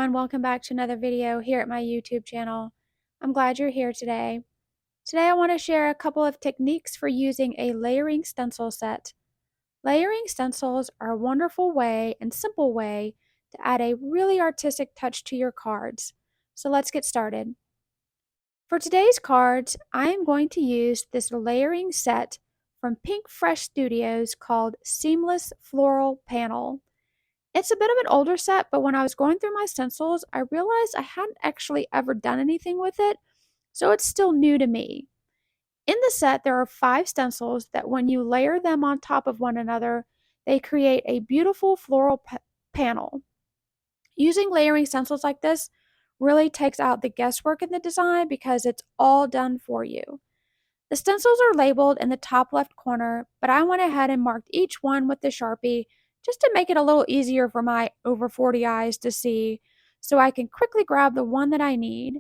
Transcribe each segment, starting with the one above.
everyone, welcome back to another video here at my YouTube channel. I'm glad you're here today. Today I want to share a couple of techniques for using a layering stencil set. Layering stencils are a wonderful way and simple way to add a really artistic touch to your cards. So let's get started. For today's cards, I am going to use this layering set from Pink Fresh Studios called Seamless Floral Panel. It's a bit of an older set, but when I was going through my stencils, I realized I hadn't actually ever done anything with it, so it's still new to me. In the set, there are 5 stencils that when you layer them on top of one another, they create a beautiful floral panel. Using layering stencils like this really takes out the guesswork in the design because it's all done for you. The stencils are labeled in the top left corner, but I went ahead and marked each one with the Sharpie just to make it a little easier for my over 40 eyes to see, so I can quickly grab the one that I need.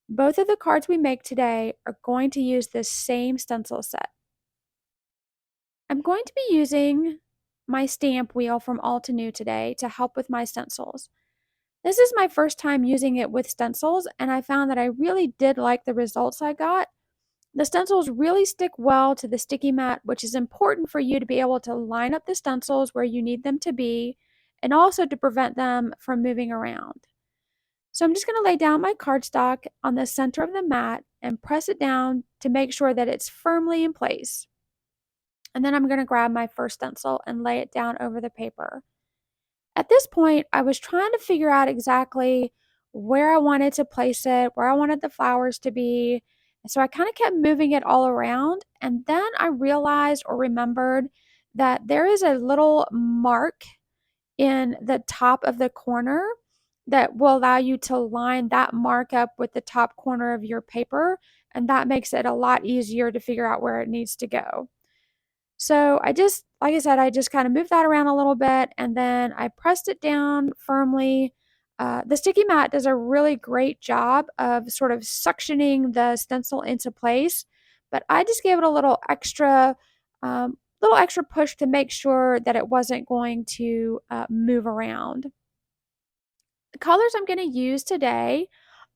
Both of the cards we make today are going to use this same stencil set. I'm going to be using my stamp wheel from Altenew today to help with my stencils. This is my first time using it with stencils, and I found that I really did like the results I got. The stencils really stick well to the sticky mat, which is important for you to be able to line up the stencils where you need them to be and also to prevent them from moving around. So I'm just going to lay down my cardstock on the center of the mat and press it down to make sure that it's firmly in place. And then I'm going to grab my first stencil and lay it down over the paper. At this point, I was trying to figure out exactly where I wanted to place it, where I wanted the flowers to be. So I kind of kept moving it all around. And then I realized or remembered that there is a little mark in the top of the corner that will allow you to line that mark up with the top corner of your paper. And that makes it a lot easier to figure out where it needs to go. So like I said, I just kind of moved that around a little bit and then I pressed it down firmly. The sticky mat does a really great job of sort of suctioning the stencil into place, but I just gave it a little extra push to make sure that it wasn't going to move around. The colors I'm going to use today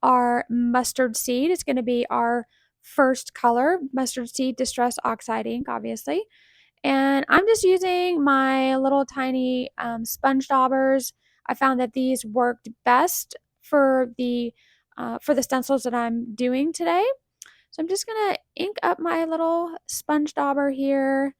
are mustard seed. It's going to be our first color, mustard seed Distress Oxide Ink, obviously. And I'm just using my little tiny sponge daubers. I found that these worked best for the stencils that I'm doing today. So I'm just going to ink up my little sponge dauber here,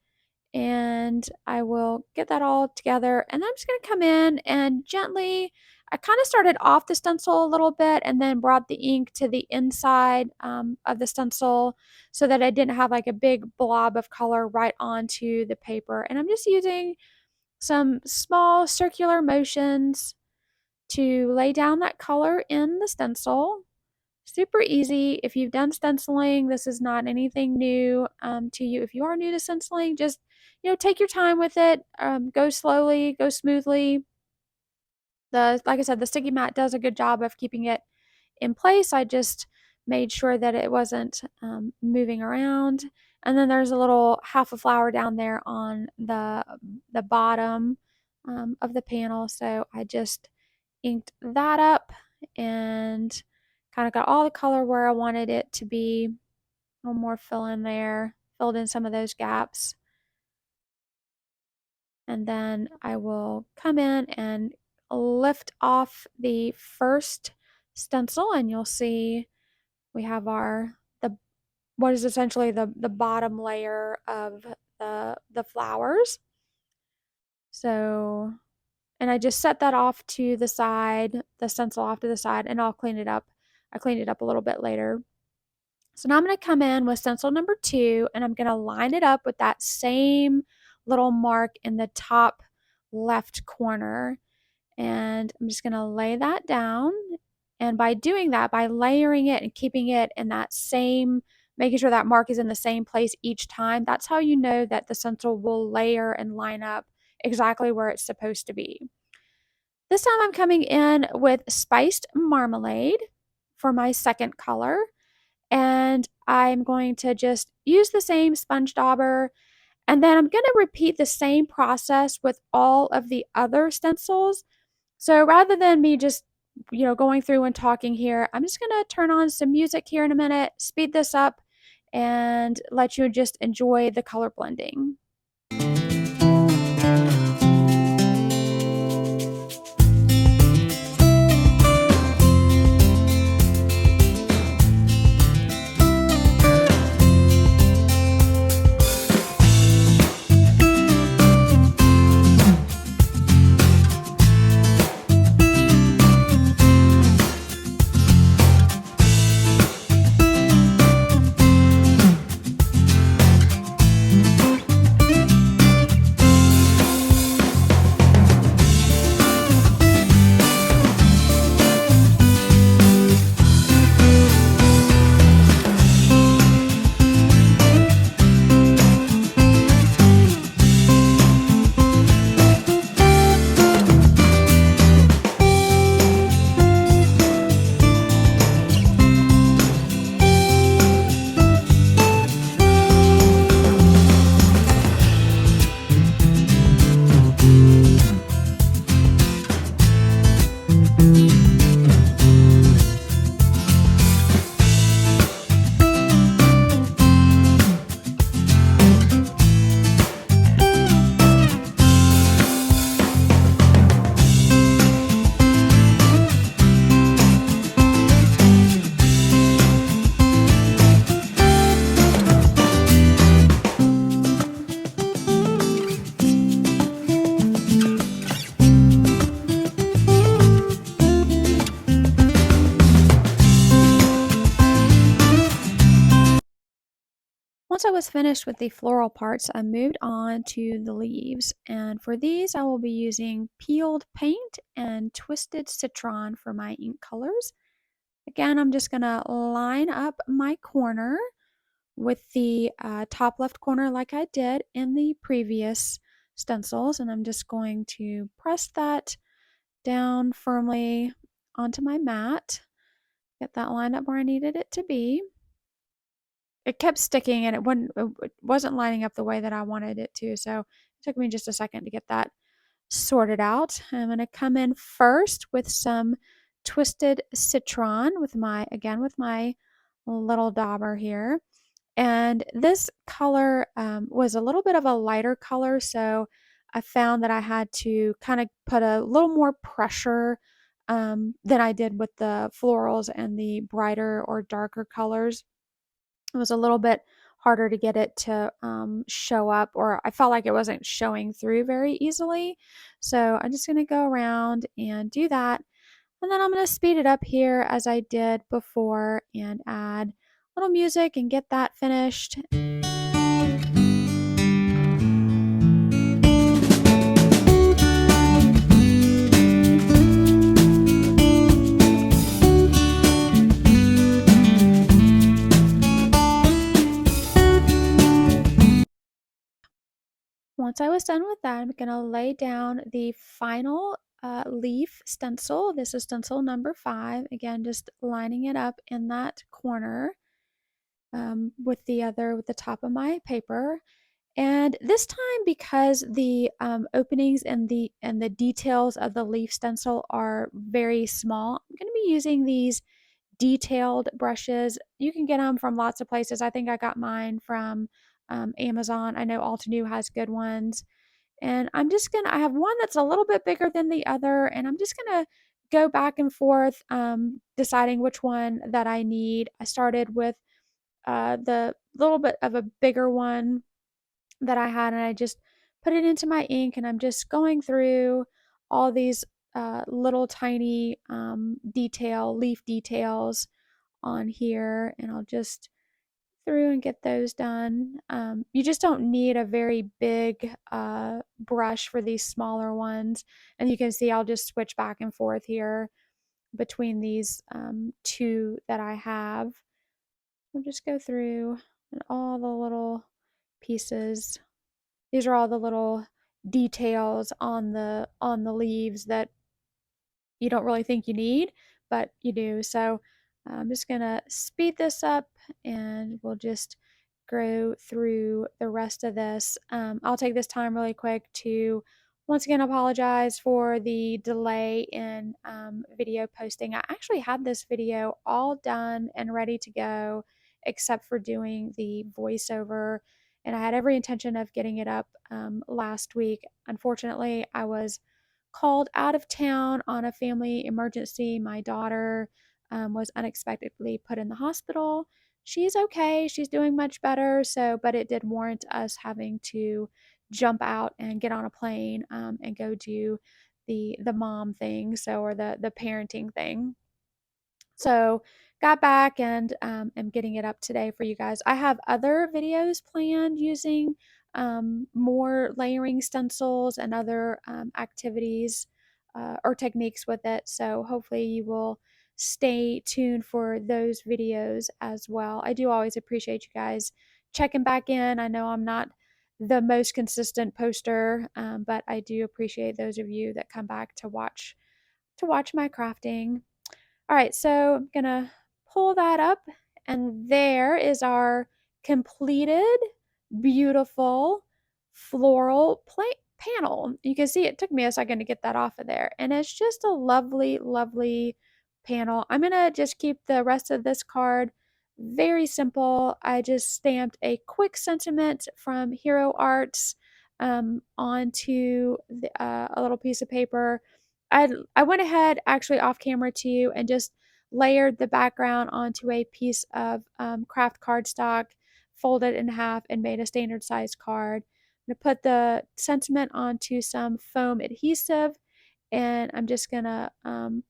and I will get that all together. And I'm just going to come in and gently, I kind of started off the stencil a little bit and then brought the ink to the inside of the stencil so that I didn't have like a big blob of color right onto the paper. And I'm just using some small circular motions to lay down that color in the stencil. Super easy. If you've done stenciling, this is not anything new to you. If you are new to stenciling, just take your time with it. Go slowly, go smoothly. Like I said, the sticky mat does a good job of keeping it in place. I just made sure that it wasn't moving around. And then there's a little half a flower down there on the bottom of the panel. So I just inked that up and kind of got all the color where I wanted it to be. A little more fill in there, filled in some of those gaps. And then I will come in and lift off the first stencil, and you'll see we have what is essentially the bottom layer of the flowers. So, and I just set that off to the side, the stencil off to the side, and I'll clean it up. I cleaned it up a little bit later. So now I'm going to come in with stencil number 2, and I'm going to line it up with that same little mark in the top left corner. And I'm just going to lay that down. And by doing that, by layering it and keeping it in that same, making sure that mark is in the same place each time, that's how you know that the stencil will layer and line up exactly where it's supposed to be. This time I'm coming in with Spiced Marmalade for my second color. And I'm going to just use the same sponge dauber, and then I'm going to repeat the same process with all of the other stencils. So rather than me just going through and talking here, I'm just going to turn on some music here in a minute, speed this up, and let you just enjoy the color blending. Once I was finished with the floral parts, I moved on to the leaves. And for these, I will be using peeled paint and twisted citron for my ink colors. Again, I'm just going to line up my corner with the top left corner like I did in the previous stencils. And I'm just going to press that down firmly onto my mat. Get that lined up where I needed it to be. It kept sticking and it wasn't lining up the way that I wanted it to, so it took me just a second to get that sorted out. I'm going to come in first with some twisted citron with my little dauber here. And this color was a little bit of a lighter color, so I found that I had to kind of put a little more pressure than I did with the florals and the brighter or darker colors. It was a little bit harder to get it to show up, or I felt like it wasn't showing through very easily. So I'm just going to go around and do that. And then I'm going to speed it up here as I did before and add a little music and get that finished. Once I was done with that, I'm going to lay down the final leaf stencil. This is stencil number 5. Again, just lining it up in that corner with the top of my paper. And this time, because the openings and the details of the leaf stencil are very small, I'm going to be using these detailed brushes. You can get them from lots of places. I think I got mine from Amazon. I know Altenew has good ones. And I have one that's a little bit bigger than the other, and I'm just gonna go back and forth deciding which one that I need. I started with the little bit of a bigger one that I had, and I just put it into my ink, and I'm just going through all these little tiny leaf details on here, and I'll just through and get those done. You just don't need a very big brush for these smaller ones, and you can see I'll just switch back and forth here between these two that I have. I'll just go through and all the little pieces. These are all the little details on the leaves that you don't really think you need, but you do. So I'm just gonna speed this up and we'll just go through the rest of this. I'll take this time really quick to Once again, apologize for the delay in video posting. I actually had this video all done and ready to go, except for doing the voiceover, and I had every intention of getting it up last week. Unfortunately, I was called out of town on a family emergency. My daughter was unexpectedly put in the hospital. She's okay, she's doing much better, but it did warrant us having to jump out and get on a plane and go do the mom thing, or the parenting thing. So got back and am getting it up today for you guys. I have other videos planned using more layering stencils and other activities or techniques with it. So hopefully you will stay tuned for those videos as well. I do always appreciate you guys checking back in. I know I'm not the most consistent poster, but I do appreciate those of you that come back to watch my crafting. All right, so I'm gonna pull that up, and there is our completed, beautiful floral panel. You can see it took me a second to get that off of there, and it's just a lovely, lovely panel. I'm gonna just keep the rest of this card very simple. I just stamped a quick sentiment from Hero Arts onto a little piece of paper. I went ahead actually off camera too and just layered the background onto a piece of craft cardstock, folded in half, and made a standard size card. I'm gonna put the sentiment onto some foam adhesive, and I'm just gonna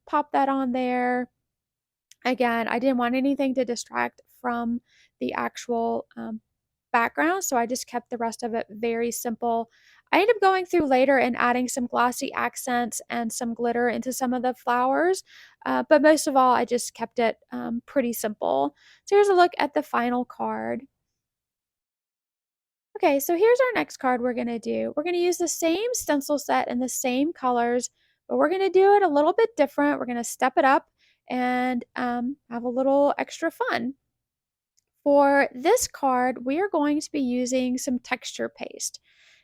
pop that on there. Again, I didn't want anything to distract from the actual background, so I just kept the rest of it very simple. I ended up going through later and adding some glossy accents and some glitter into some of the flowers, but most of all, I just kept it pretty simple. So here's a look at the final card. Okay, so here's our next card we're going to do. We're going to use the same stencil set and the same colors, but we're going to do it a little bit different. We're going to step it up and have a little extra fun. For this card, we are going to be using some texture paste.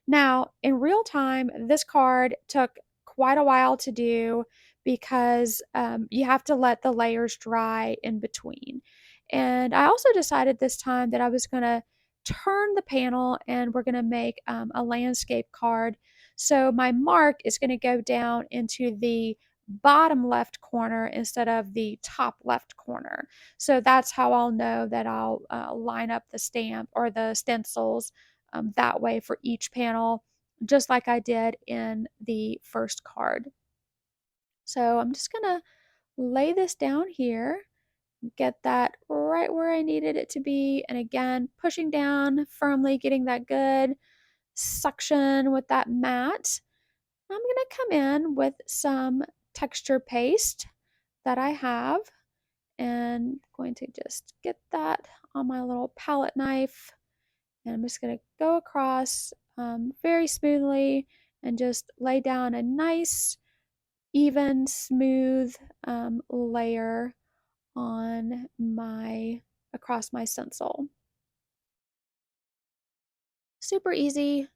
Now, in real time, this card took quite a while to do because you have to let the layers dry in between. And I also decided this time that I was going to turn the panel and we're going to make a landscape card. So my mark is going to go down into the bottom left corner instead of the top left corner. So that's how I'll know that I'll line up the stamp or the stencils that way for each panel, just like I did in the first card. So I'm just going to lay this down here, get that right where I needed it to be. And again, pushing down firmly, getting that good suction with that mat. I'm going to come in with some texture paste that I have, and I'm going to just get that on my little palette knife, and I'm just going to go across very smoothly and just lay down a nice even smooth layer on my across my stencil. Super easy,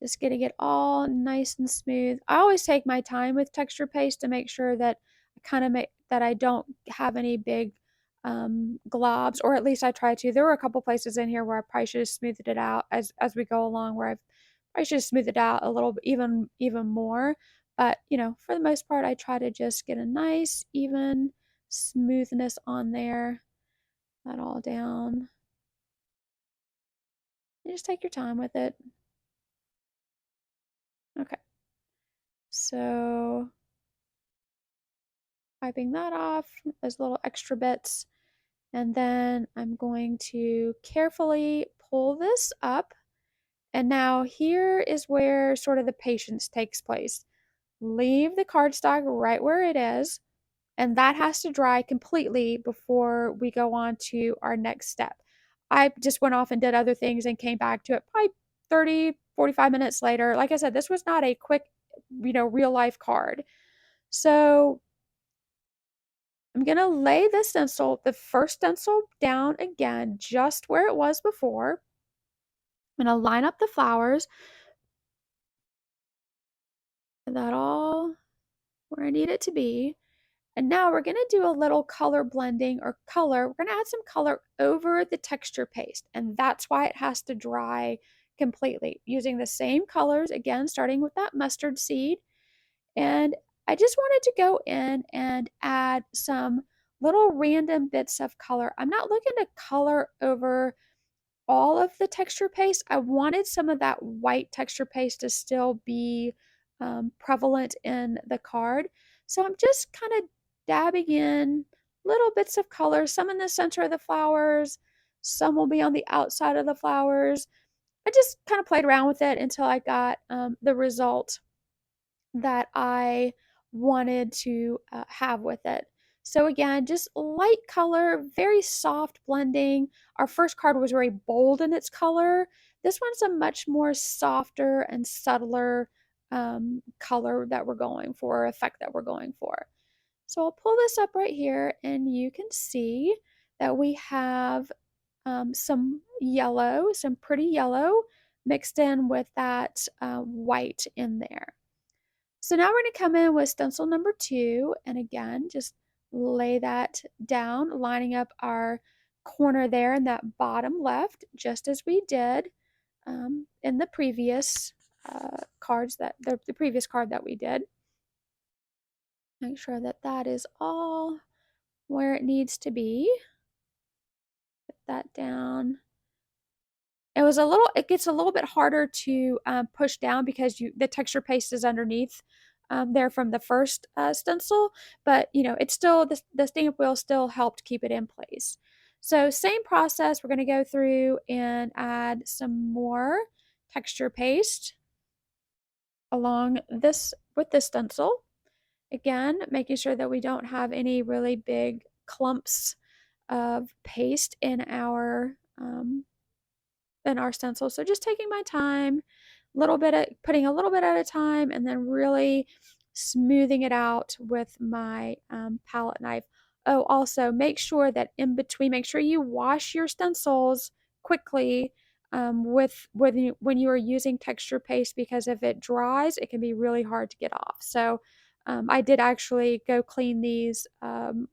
just getting it all nice and smooth. I always take my time with texture paste to make sure that I kind of make that I don't have any big globs, or at least I try to. There were a couple places in here where I probably should have smoothed it out as we go along, where I should have smoothed it out a little bit, even more. But you know, for the most part, I try to just get a nice even smoothness on there. That all down. You just take your time with it. Okay. So wiping that off, those little extra bits. And then I'm going to carefully pull this up. And now here is where sort of the patience takes place. Leave the cardstock right where it is, and that has to dry completely before we go on to our next step. I just went off and did other things and came back to it probably 30, 45 minutes later. Like I said, this was not a quick, real life card. So I'm going to lay the first stencil down again, just where it was before. I'm going to line up the flowers. Get that all where I need it to be. And now we're going to do a little color blending or color. We're going to add some color over the texture paste, and that's why it has to dry completely. Using the same colors, again, starting with that mustard seed. And I just wanted to go in and add some little random bits of color. I'm not looking to color over all of the texture paste. I wanted some of that white texture paste to still be prevalent in the card. So I'm just kind of dabbing in little bits of color, some in the center of the flowers, some will be on the outside of the flowers. I just kind of played around with it until I got the result that I wanted to have with it. So again, just light color, very soft blending. Our first card was very bold in its color. This one's a much more softer and subtler color that we're going for, effect that we're going for. So I'll pull this up right here and you can see that we have some yellow, some pretty yellow mixed in with that white in there. So now we're going to come in with stencil number 2, and again, just lay that down, lining up our corner there in that bottom left, just as we did in the previous cards that the previous card that we did. Make sure that that is all where it needs to be. Put that down. It gets a little bit harder to push down because the texture paste is underneath there from the first stencil, but it's still the stamp wheel still helped keep it in place. So same process, we're going to go through and add some more texture paste along this with this stencil. Again, making sure that we don't have any really big clumps of paste in our stencil. So just taking my time, putting a little bit at a time, and then really smoothing it out with my palette knife. Oh, also make sure that in between, make sure you wash your stencils quickly when you are using texture paste, because if it dries, it can be really hard to get off. So I did actually go clean these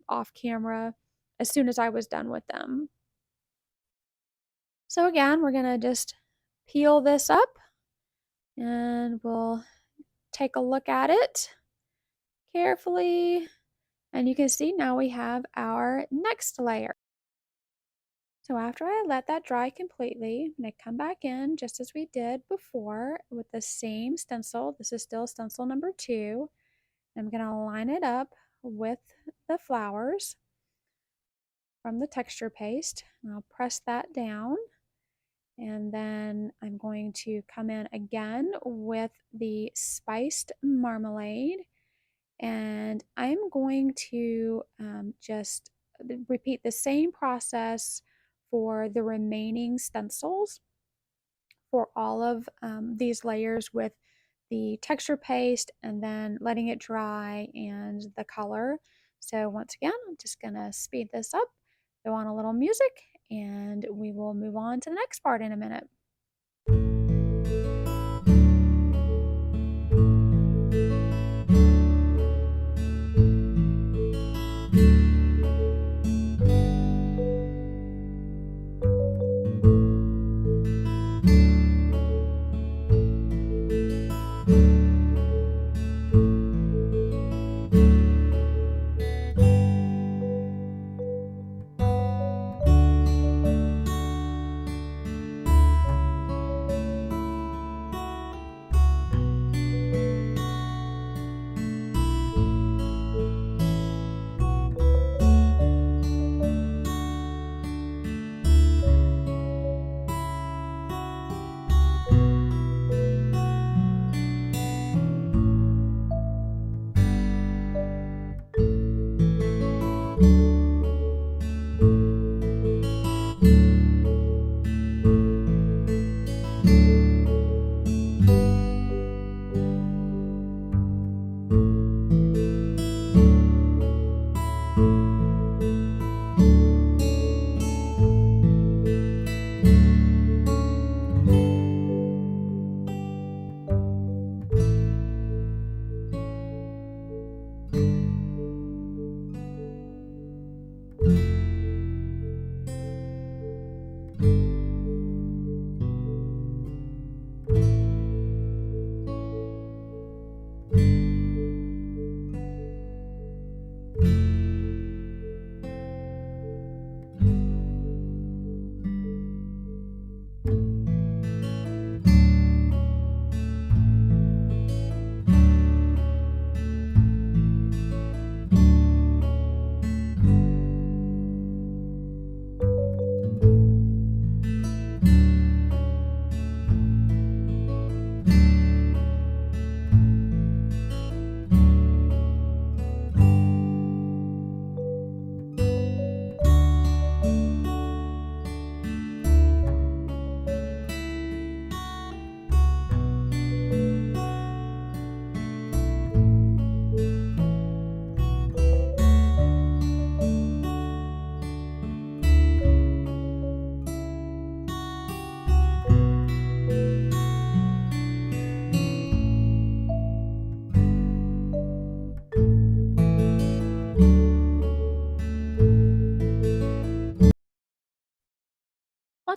off camera as soon as I was done with them. So again, we're going to just peel this up and we'll take a look at it carefully. And you can see now we have our next layer. So after I let that dry completely, I'm going to come back in just as we did before with the same stencil. This is still stencil number 2. I'm going to line it up with the flowers from the texture paste. And I'll press that down. And then I'm going to come in again with the spiced marmalade. And I'm going to just repeat the same process for the remaining stencils for all of these layers with the texture paste and then letting it dry and the color. So once again, I'm just going to speed this up, go on a little music, and we will move on to the next part in a minute.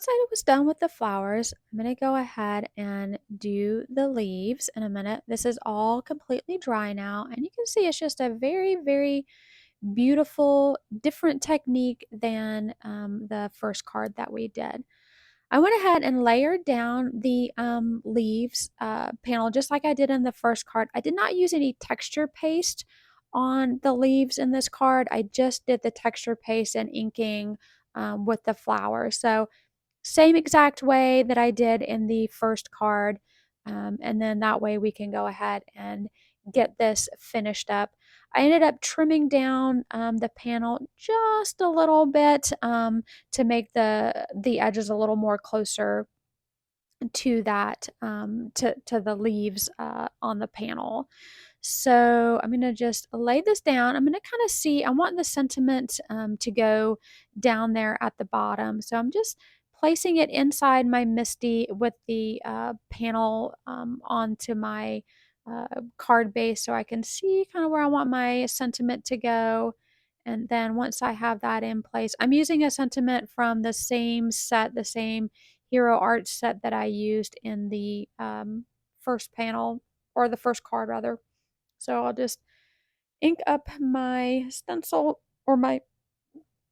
once I was done with the flowers, I'm going to go ahead and do the leaves in a minute. This is all completely dry now, and you can see it's just a very, very beautiful, different technique than the first card that we did. I went ahead and layered down the leaves panel just like I did in the first card. I did not use any texture paste on the leaves in this card. I just did the texture paste and inking with the flowers. So same exact way that I did in the first card. And then that way we can go ahead and get this finished up. I ended up trimming down the panel just a little bit to make the edges a little more closer to that to the leaves on the panel. So I'm going to just lay this down. I'm going to kind of see, I want the sentiment to go down there at the bottom. So I'm just placing it inside my MISTI with the panel onto my card base so I can see kind of where I want my sentiment to go. And then once I have that in place, I'm using a sentiment from the same set, the same Hero Art set that I used in the first panel, or the first card rather. So I'll just ink up my stencil or my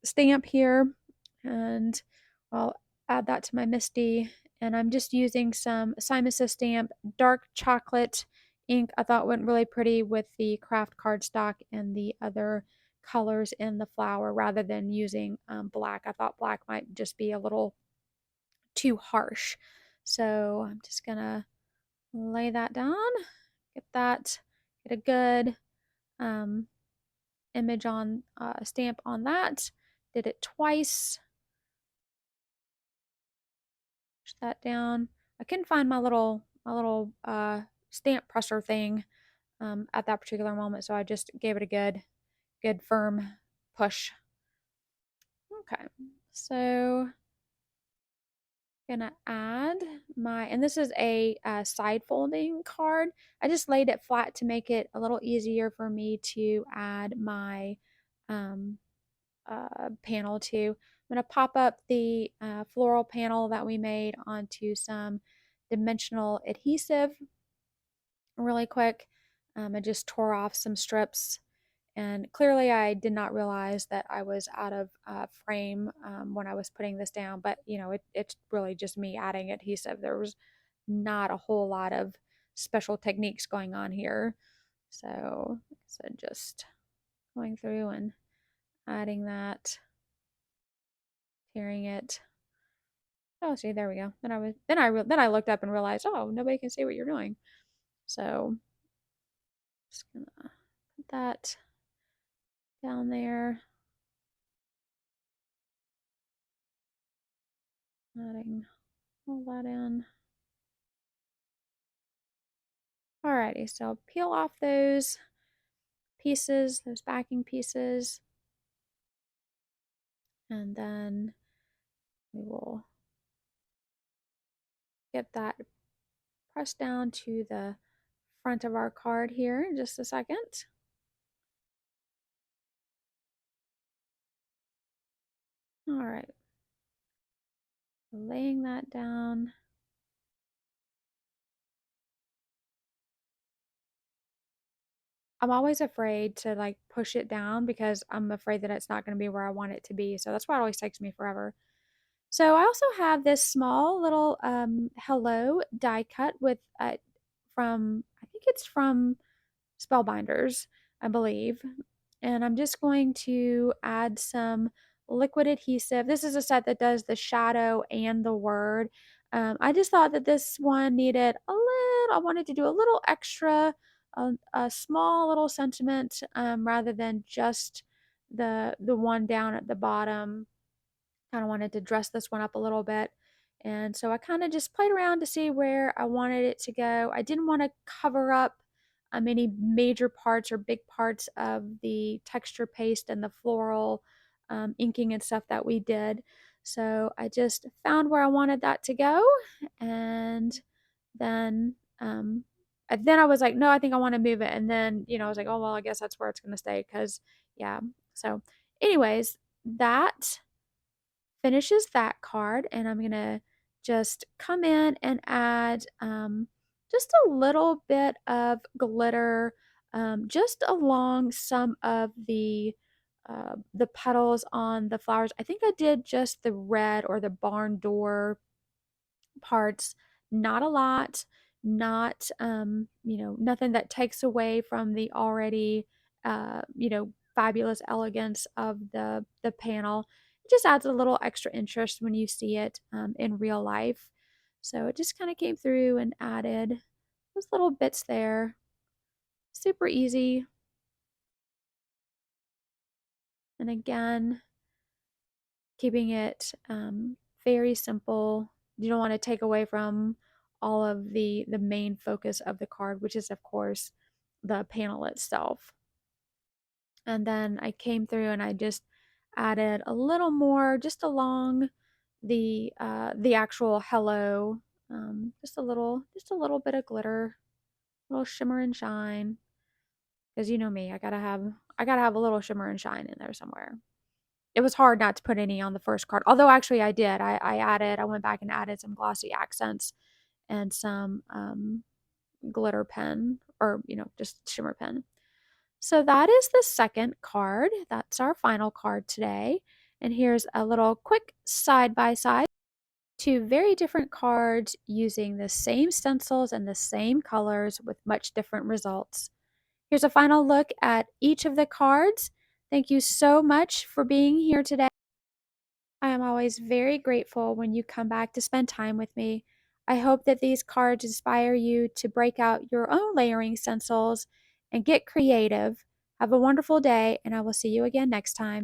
stamp here, and I'll add that to my MISTI. And I'm just using some Simon Says Stamp dark chocolate ink. I thought went really pretty with the craft cardstock and the other colors in the flower rather than using black. I thought black might just be a little too harsh. So I'm just gonna lay that down, get a good um, image on stamp on that. Did it twice. Push that down. I couldn't find my little stamp presser thing at that particular moment, so I just gave it a good firm push. Okay, so gonna add my, and this is a side folding card. I just laid it flat to make it a little easier for me to add my um, panel to. I'm going to pop up the floral panel that we made onto some dimensional adhesive really quick. I just tore off some strips, and clearly I did not realize that I was out of frame when I was putting this down, but you know, it's really just me adding adhesive. There was not a whole lot of special techniques going on here. So, just going through and adding that, tearing it. Oh, see, there we go. Then I looked up and realized, oh, nobody can see what you're doing. So, just gonna put that down there, adding all that in. Alrighty, so peel off those pieces, those backing pieces, and then we will get that pressed down to the front of our card here in just a second. All right, laying that down. I'm always afraid to like push it down because I'm afraid that it's not going to be where I want it to be. So that's why it always takes me forever. So I also have this small little hello die cut with from, I think it's from Spellbinders, I believe. And I'm just going to add some liquid adhesive. This is a set that does the shadow and the word. I just thought that this one needed a little, I wanted to do a little extra, a small little sentiment rather than just the one down at the bottom. Kind of wanted to dress this one up a little bit. And so I kind of just played around to see where I wanted it to go. I didn't want to cover up any major parts or big parts of the texture paste and the floral inking and stuff that we did. So I just found where I wanted that to go. And then then I was like, no, I think I want to move it. And then, you know, I was like, oh, well, I guess that's where it's going to stay because, yeah. So anyways, that finishes that card, and I'm going to just come in and add just a little bit of glitter just along some of the petals on the flowers. I think I did just the red or the barn door parts, not a lot, not nothing that takes away from the already fabulous elegance of the panel. It just adds a little extra interest when you see it in real life. So it just kind of came through and added those little bits there. Super easy. And again, keeping it very simple. You don't want to take away from all of the main focus of the card, which is of course the panel itself. And then I came through and I just added a little more just along the actual hello, just a little bit of glitter, a little shimmer and shine. Because you know me, I gotta have a little shimmer and shine in there somewhere. It was hard not to put any on the first card, although actually I did. I went back and added some glossy accents and some glitter pen, or just shimmer pen. So that is the second card. That's our final card today. And here's a little quick side by side. Two very different cards using the same stencils and the same colors with much different results. Here's a final look at each of the cards. Thank you so much for being here today. I am always very grateful when you come back to spend time with me. I hope that these cards inspire you to break out your own layering stencils and get creative. Have a wonderful day, and I will see you again next time.